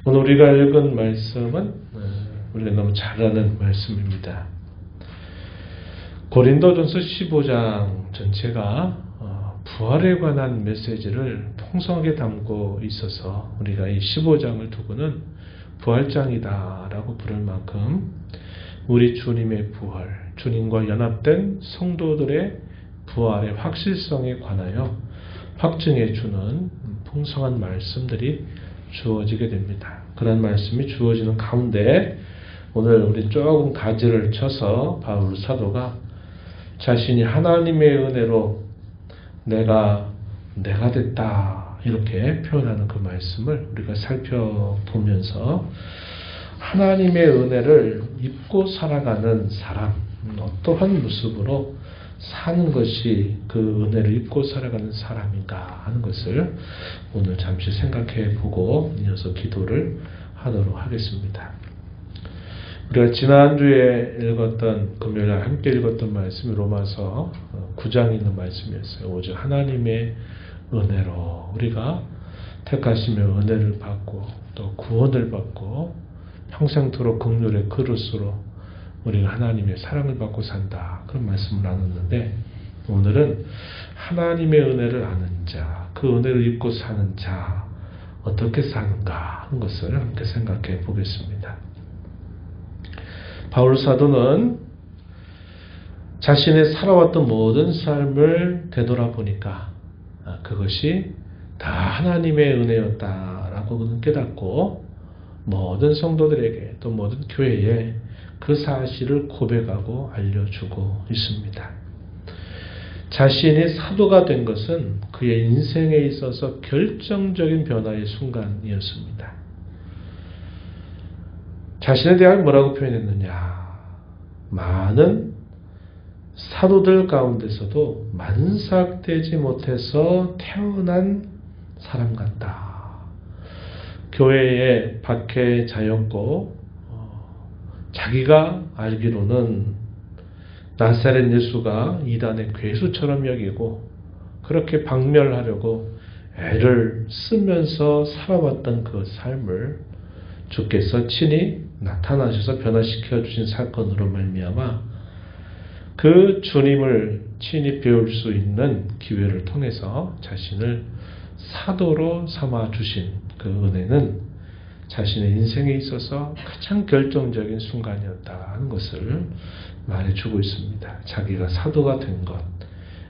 오늘 우리가 읽은 말씀은 우리가 너무 잘 아는 말씀입니다. 고린도전서 15장 전체가 부활에 관한 메시지를 풍성하게 담고 있어서 우리가 이 15장을 두고는 부활장이다라고 부를 만큼 우리 주님의 부활, 주님과 연합된 성도들의 부활의 확실성에 관하여 확증해 주는 풍성한 말씀들이 주어지게 됩니다. 그런 말씀이 주어지는 가운데 오늘 우리 조금 가지를 쳐서 바울 사도가 자신이 하나님의 은혜로 내가 됐다 이렇게 표현하는 그 말씀을 우리가 살펴보면서 하나님의 은혜를 입고 살아가는 사람, 어떠한 모습으로 사는 것이 그 은혜를 입고 살아가는 사람인가 하는 것을 오늘 잠시 생각해 보고 이어서 기도를 하도록 하겠습니다. 우리가 지난주에 읽었던 금요일날 함께 읽었던 말씀이 로마서 9장에 있는 말씀이었어요. 오직 하나님의 은혜로 우리가 택하시며 은혜를 받고 또 구원을 받고 평생토록 긍휼의 그릇으로 우리가 하나님의 사랑을 받고 산다. 그런 말씀을 나눴는데 오늘은 하나님의 은혜를 아는 자, 그 은혜를 입고 사는 자 어떻게 사는가 하는 것을 함께 생각해 보겠습니다. 바울 사도는 자신의 살아왔던 모든 삶을 되돌아보니까 그것이 다 하나님의 은혜였다라고 그는 깨닫고 모든 성도들에게 또 모든 교회에 그 사실을 고백하고 알려주고 있습니다. 자신이 사도가 된 것은 그의 인생에 있어서 결정적인 변화의 순간이었습니다. 자신에 대하여 뭐라고 표현했느냐? 많은 사도들 가운데서도 만삭되지 못해서 태어난 사람 같다. 교회의 박해자였고 자기가 알기로는 나사렛 예수가 이단의 괴수처럼 여기고 그렇게 박멸하려고 애를 쓰면서 살아왔던 그 삶을 주께서 친히 나타나셔서 변화시켜 주신 사건으로 말미암아 그 주님을 친히 배울 수 있는 기회를 통해서 자신을 사도로 삼아 주신 그 은혜는 자신의 인생에 있어서 가장 결정적인 순간이었다 하는 것을 말해주고 있습니다. 자기가 사도가 된 것,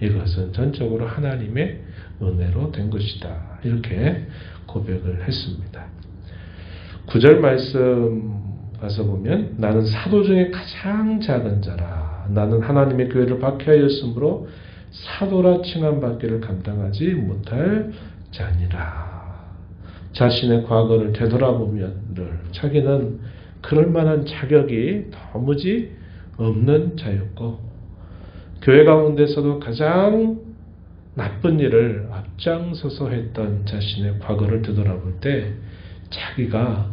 이것은 전적으로 하나님의 은혜로 된 것이다. 이렇게 고백을 했습니다. 9절 말씀 가서 보면 나는 사도 중에 가장 작은 자라. 나는 하나님의 교회를 박해하였으므로 사도라 칭함받기를 감당하지 못할 자니라. 자신의 과거를 되돌아보면 자기는 그럴 만한 자격이 도무지 없는 자였고 교회 가운데서도 가장 나쁜 일을 앞장서서 했던 자신의 과거를 되돌아볼 때 자기가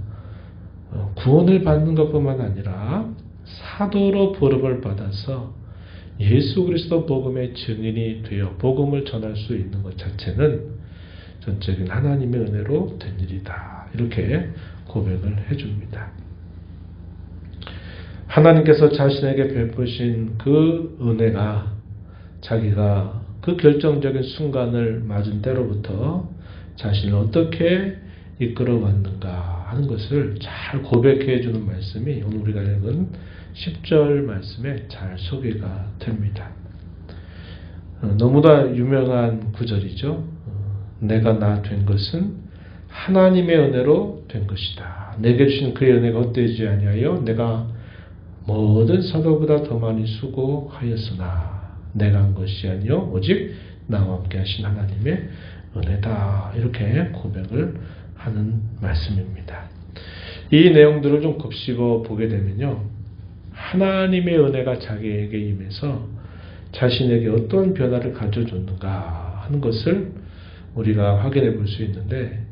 구원을 받는 것뿐만 아니라 사도로 부름을 받아서 예수 그리스도 복음의 증인이 되어 복음을 전할 수 있는 것 자체는 전적인 하나님의 은혜로 된 일이다. 이렇게 고백을 해줍니다. 하나님께서 자신에게 베푸신 그 은혜가 자기가 그 결정적인 순간을 맞은 때로부터 자신을 어떻게 이끌어왔는가 하는 것을 잘 고백해 주는 말씀이 오늘 우리가 읽은 10절 말씀에 잘 소개가 됩니다. 너무나 유명한 구절이죠. 내가 나 된 것은 하나님의 은혜로 된 것이다. 내게 주신 그의 은혜가 헛되지 아니하여 내가 모든 사도보다 더 많이 수고하였으나 내가 한 것이 아니요 오직 나와 함께 하신 하나님의 은혜다. 이렇게 고백을 하는 말씀입니다. 이 내용들을 좀 곱씹어 보게 되면요. 하나님의 은혜가 자기에게 임해서 자신에게 어떤 변화를 가져줬는가 하는 것을 우리가 확인해 볼 수 있는데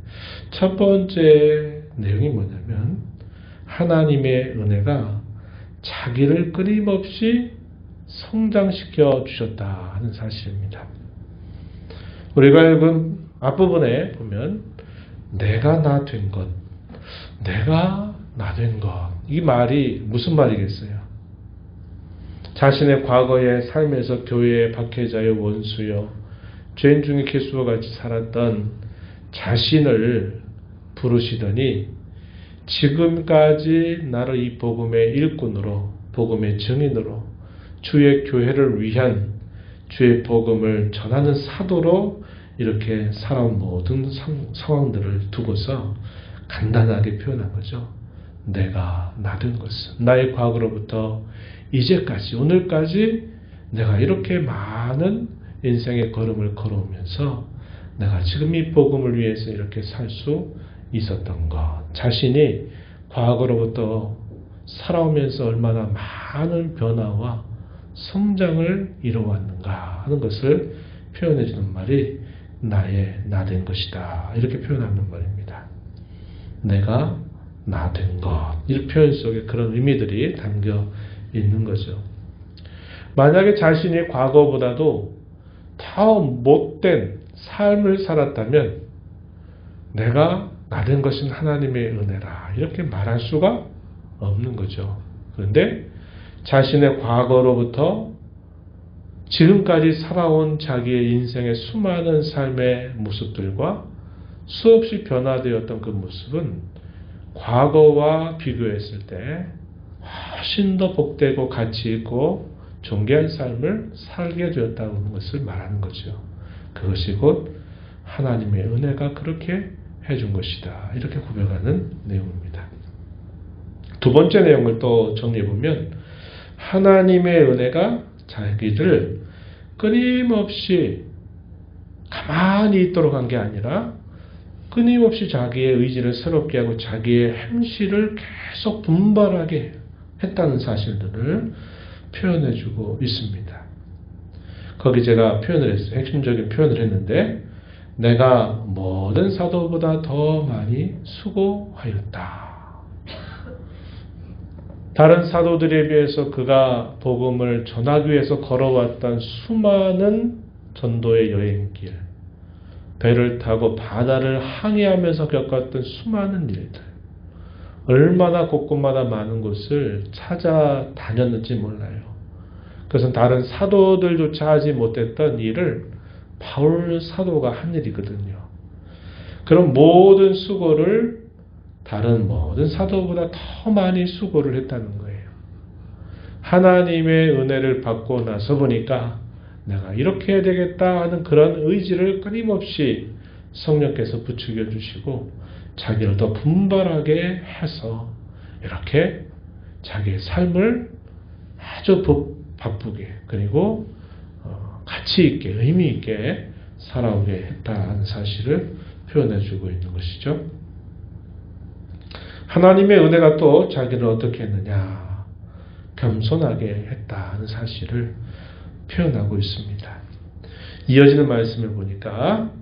첫 번째 내용이 뭐냐면 하나님의 은혜가 자기를 끊임없이 성장시켜 주셨다 하는 사실입니다. 우리가 읽은 앞부분에 보면 내가 나 된 것, 내가 나 된 것. 이 말이 무슨 말이겠어요? 자신의 과거의 삶에서 교회의 박해자여 원수여 죄인 중에 개수와 같이 살았던 자신을 부르시더니 지금까지 나를 이 복음의 일꾼으로 복음의 증인으로 주의 교회를 위한 주의 복음을 전하는 사도로 이렇게 살아온 모든 상황들을 두고서 간단하게 표현한 거죠. 내가 나 된 것은 나의 과거로부터 이제까지 오늘까지 내가 이렇게 많은 인생의 걸음을 걸어오면서 내가 지금 이 복음을 위해서 이렇게 살 수 있었던 것, 자신이 과거로부터 살아오면서 얼마나 많은 변화와 성장을 이뤄왔는가 하는 것을 표현해 주는 말이 나의 나 된 것이다. 이렇게 표현하는 말입니다. 내가 나 된 것. 이 표현 속에 그런 의미들이 담겨 있는 거죠. 만약에 자신이 과거보다도 더 못된 삶을 살았다면 내가 나 된 것은 하나님의 은혜라. 이렇게 말할 수가 없는 거죠. 그런데 자신의 과거로부터 지금까지 살아온 자기의 인생의 수많은 삶의 모습들과 수없이 변화되었던 그 모습은 과거와 비교했을 때 훨씬 더 복되고 가치 있고 존귀한 삶을 살게 되었다는 것을 말하는 거죠. 그것이 곧 하나님의 은혜가 그렇게 해준 것이다. 이렇게 고백하는 내용입니다. 두 번째 내용을 또 정리해보면 하나님의 은혜가 자기를 끊임없이 가만히 있도록 한 게 아니라 끊임없이 자기의 의지를 새롭게 하고 자기의 행실을 계속 분발하게 했다는 사실들을 표현해주고 있습니다. 거기 제가 표현을 했어요. 핵심적인 표현을 했는데 내가 모든 사도보다 더 많이 수고하였다. 다른 사도들에 비해서 그가 복음을 전하기 위해서 걸어왔던 수많은 전도의 여행길, 배를 타고 바다를 항해하면서 겪었던 수많은 일들, 얼마나 곳곳마다 많은 곳을 찾아다녔는지 몰라요. 그것은 다른 사도들조차 하지 못했던 일을 바울 사도가 한 일이거든요. 그런 모든 수고를 다른 모든 사도보다 더 많이 수고를 했다는 거예요. 하나님의 은혜를 받고 나서 보니까 내가 이렇게 해야 되겠다 하는 그런 의지를 끊임없이 성령께서 부추겨 주시고 자기를 더 분발하게 해서 이렇게 자기의 삶을 아주 바쁘게 그리고 가치 있게 의미 있게 살아오게 했다는 사실을 표현해 주고 있는 것이죠. 하나님의 은혜가 또 자기를 어떻게 했느냐, 겸손하게 했다는 사실을 표현하고 있습니다. 이어지는 말씀을 보니까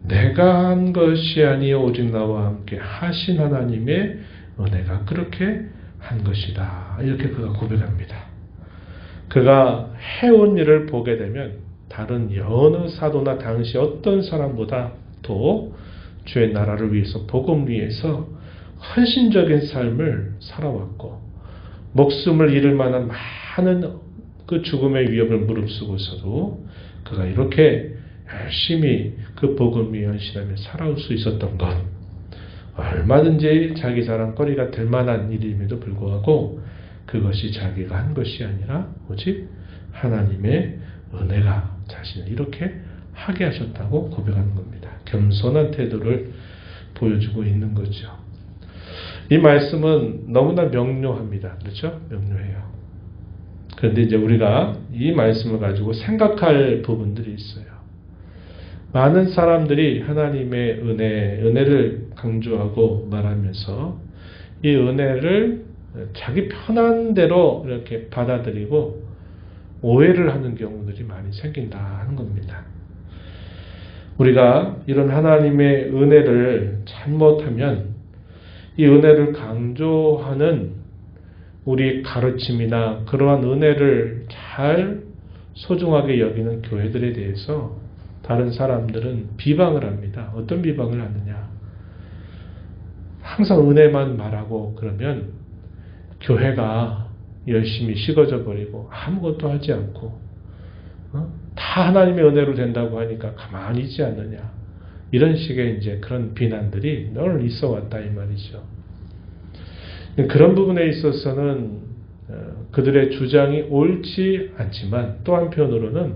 내가 한 것이 아니요 오직 나와 함께 하신 하나님의 은혜가 그렇게 한 것이다. 이렇게 그가 고백합니다. 그가 해온 일을 보게 되면 다른 여느 사도나 당시 어떤 사람보다도 주의 나라를 위해서 복음 위해서 헌신적인 삶을 살아왔고 목숨을 잃을 만한 많은 그 죽음의 위협을 무릅쓰고서도 그가 이렇게 열심히 그 복음 위에 헌신하며 살아올 수 있었던 것, 얼마든지 자기 자랑거리가 될 만한 일임에도 불구하고 그것이 자기가 한 것이 아니라 오직 하나님의 은혜가 자신을 이렇게 하게 하셨다고 고백하는 겁니다. 겸손한 태도를 보여주고 있는 거죠. 이 말씀은 너무나 명료합니다. 그렇죠? 명료해요. 그런데 이제 우리가 이 말씀을 가지고 생각할 부분들이 있어요. 많은 사람들이 하나님의 은혜를 강조하고 말하면서 이 은혜를 자기 편한 대로 이렇게 받아들이고 오해를 하는 경우들이 많이 생긴다 하는 겁니다. 우리가 이런 하나님의 은혜를 잘못하면 이 은혜를 강조하는 우리 가르침이나 그러한 은혜를 잘 소중하게 여기는 교회들에 대해서 다른 사람들은 비방을 합니다. 어떤 비방을 하느냐? 항상 은혜만 말하고 그러면 교회가 열심히 식어져 버리고 아무것도 하지 않고 다 하나님의 은혜로 된다고 하니까 가만히 있지 않느냐. 이런 식의 이제 그런 비난들이 늘 있어 왔다 이 말이죠. 그런 부분에 있어서는 그들의 주장이 옳지 않지만 또 한편으로는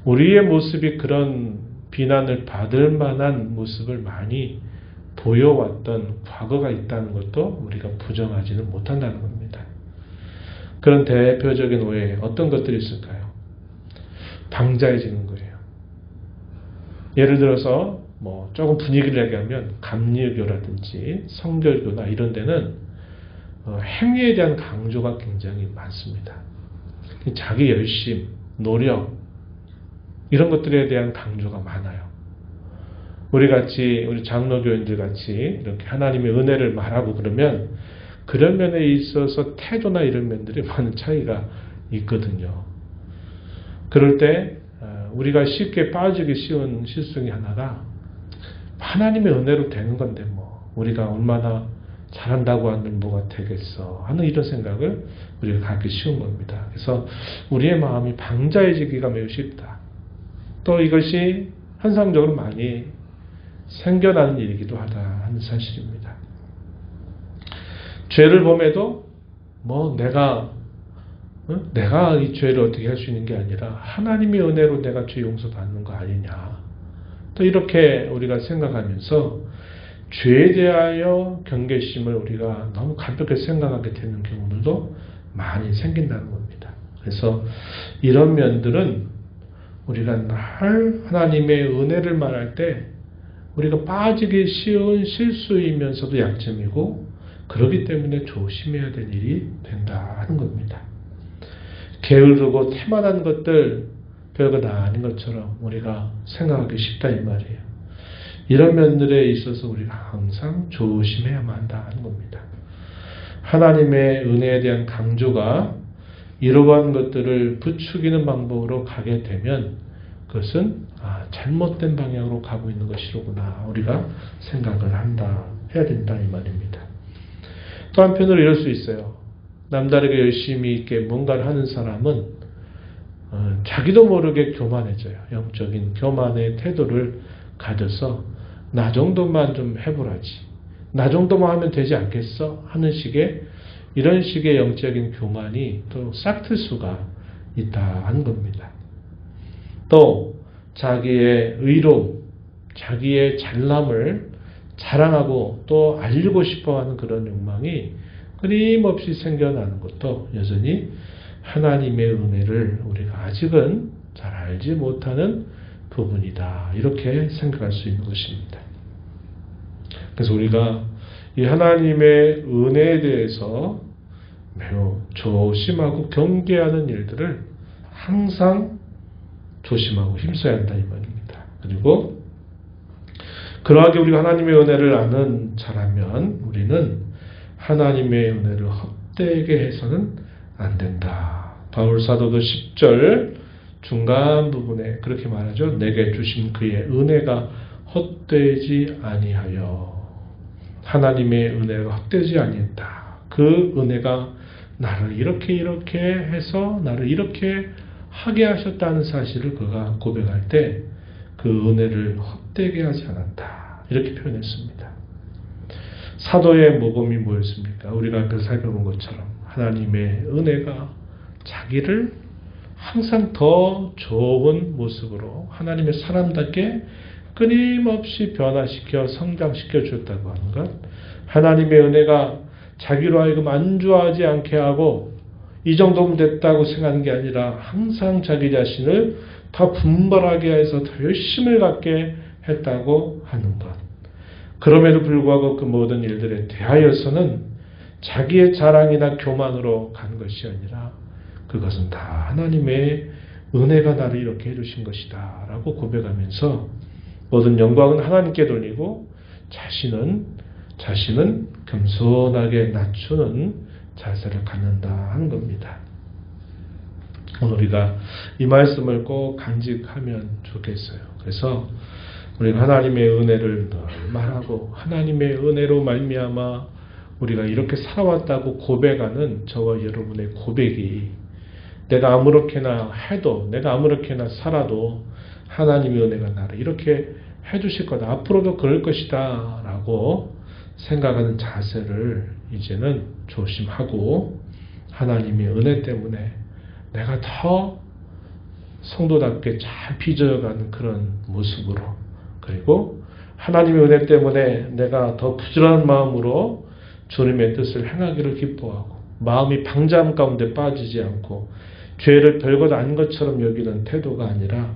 우리의 모습이 그런 비난을 받을 만한 모습을 많이 보여왔던 과거가 있다는 것도 우리가 부정하지는 못한다는 겁니다. 그런 대표적인 오해 어떤 것들이 있을까요? 방자해지는 거예요. 예를 들어서 뭐 조금 분위기를 얘기하면 감리교라든지 성결교나 이런 데는 행위에 대한 강조가 굉장히 많습니다. 자기 열심, 노력 이런 것들에 대한 강조가 많아요. 우리 장로교인들 같이 이렇게 하나님의 은혜를 말하고 그러면 그런 면에 있어서 태도나 이런 면들이 많은 차이가 있거든요. 그럴 때 우리가 쉽게 빠지기 쉬운 실수 중에 하나가 하나님의 은혜로 되는 건데 뭐 우리가 얼마나 잘한다고 하면 뭐가 되겠어 하는 이런 생각을 우리가 갖기 쉬운 겁니다. 그래서 우리의 마음이 방자해지기가 매우 쉽다. 또 이것이 현상적으로 많이 생겨나는 일이기도 하다 하는 사실입니다. 죄를 범해도 뭐 내가 이 죄를 어떻게 할 수 있는 게 아니라 하나님의 은혜로 내가 죄 용서받는 거 아니냐. 또 이렇게 우리가 생각하면서 죄에 대하여 경계심을 우리가 너무 가볍게 생각하게 되는 경우들도 많이 생긴다는 겁니다. 그래서 이런 면들은 우리가 늘 하나님의 은혜를 말할 때 우리가 빠지기 쉬운 실수이면서도 약점이고 그렇기 때문에 조심해야 될 일이 된다 하는 겁니다. 게으르고 태만한 것들 별거 다 아닌 것처럼 우리가 생각하기 쉽다 이 말이에요. 이런 면들에 있어서 우리가 항상 조심해야만 한다 하는 겁니다. 하나님의 은혜에 대한 강조가 이러한 것들을 부추기는 방법으로 가게 되면 그것은 잘못된 방향으로 가고 있는 것이로구나 우리가 생각을 해야 된다 이 말입니다. 또 한편으로 이럴 수 있어요. 남다르게 열심히 있게 뭔가를 하는 사람은 자기도 모르게 교만해져요. 영적인 교만의 태도를 가져서 나 정도만 좀 해보라지. 나 정도만 하면 되지 않겠어? 하는 식의 이런 식의 영적인 교만이 또 싹틀 수가 있다 하는 겁니다. 또 자기의 의로움, 자기의 잘남을 자랑하고 또 알리고 싶어하는 그런 욕망이 끊임없이 생겨나는 것도 여전히 하나님의 은혜를 우리가 아직은 잘 알지 못하는 부분이다. 이렇게 생각할 수 있는 것입니다. 그래서 우리가 이 하나님의 은혜에 대해서 매우 조심하고 경계하는 일들을 항상 조심하고 힘써야 한다 이 말입니다. 그리고 그러하게 우리가 하나님의 은혜를 아는 자라면 우리는 하나님의 은혜를 헛되게 해서는 안 된다. 바울 사도도 10절 중간 부분에 그렇게 말하죠. 내게 주신 그의 은혜가 헛되지 아니하여. 하나님의 은혜가 헛되지 아니했다. 그 은혜가 나를 이렇게 해서 나를 이렇게 하게 하셨다는 사실을 그가 고백할 때 그 은혜를 헛되게 하지 않았다. 이렇게 표현했습니다. 사도의 모범이 뭐였습니까? 우리가 앞에서 살펴본 것처럼 하나님의 은혜가 자기를 항상 더 좋은 모습으로 하나님의 사람답게 끊임없이 변화시켜 성장시켜 주었다고 하는 것. 하나님의 은혜가 자기로 하여금 안주하지 않게 하고 이 정도면 됐다고 생각하는 게 아니라 항상 자기 자신을 더 분발하게 해서 더 열심을 갖게 했다고 하는 것. 그럼에도 불구하고 그 모든 일들에 대하여서는 자기의 자랑이나 교만으로 간 것이 아니라 그것은 다 하나님의 은혜가 나를 이렇게 해주신 것이다 라고 고백하면서 모든 영광은 하나님께 돌리고 자신은 겸손하게 낮추는 자세를 갖는다 하는 겁니다. 오늘 우리가 이 말씀을 꼭 간직하면 좋겠어요. 그래서 우리가 하나님의 은혜를 늘 말하고 하나님의 은혜로 말미암아 우리가 이렇게 살아왔다고 고백하는 저와 여러분의 고백이 내가 아무렇게나 해도 내가 아무렇게나 살아도 하나님의 은혜가 나를 이렇게 해주실 거다. 앞으로도 그럴 것이다 라고 생각하는 자세를 이제는 조심하고 하나님의 은혜 때문에 내가 더 성도답게 잘 빚어가는 그런 모습으로 그리고 하나님의 은혜 때문에 내가 더 부지런한 마음으로 주님의 뜻을 행하기를 기뻐하고 마음이 방자함 가운데 빠지지 않고 죄를 별것 아닌 것처럼 여기는 태도가 아니라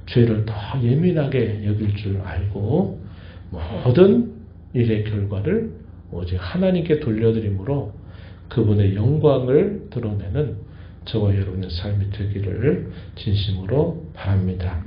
죄를 더 예민하게 여길 줄 알고 모든 일의 결과를 오직 하나님께 돌려드림으로 그분의 영광을 드러내는 저와 여러분의 삶이 되기를 진심으로 바랍니다.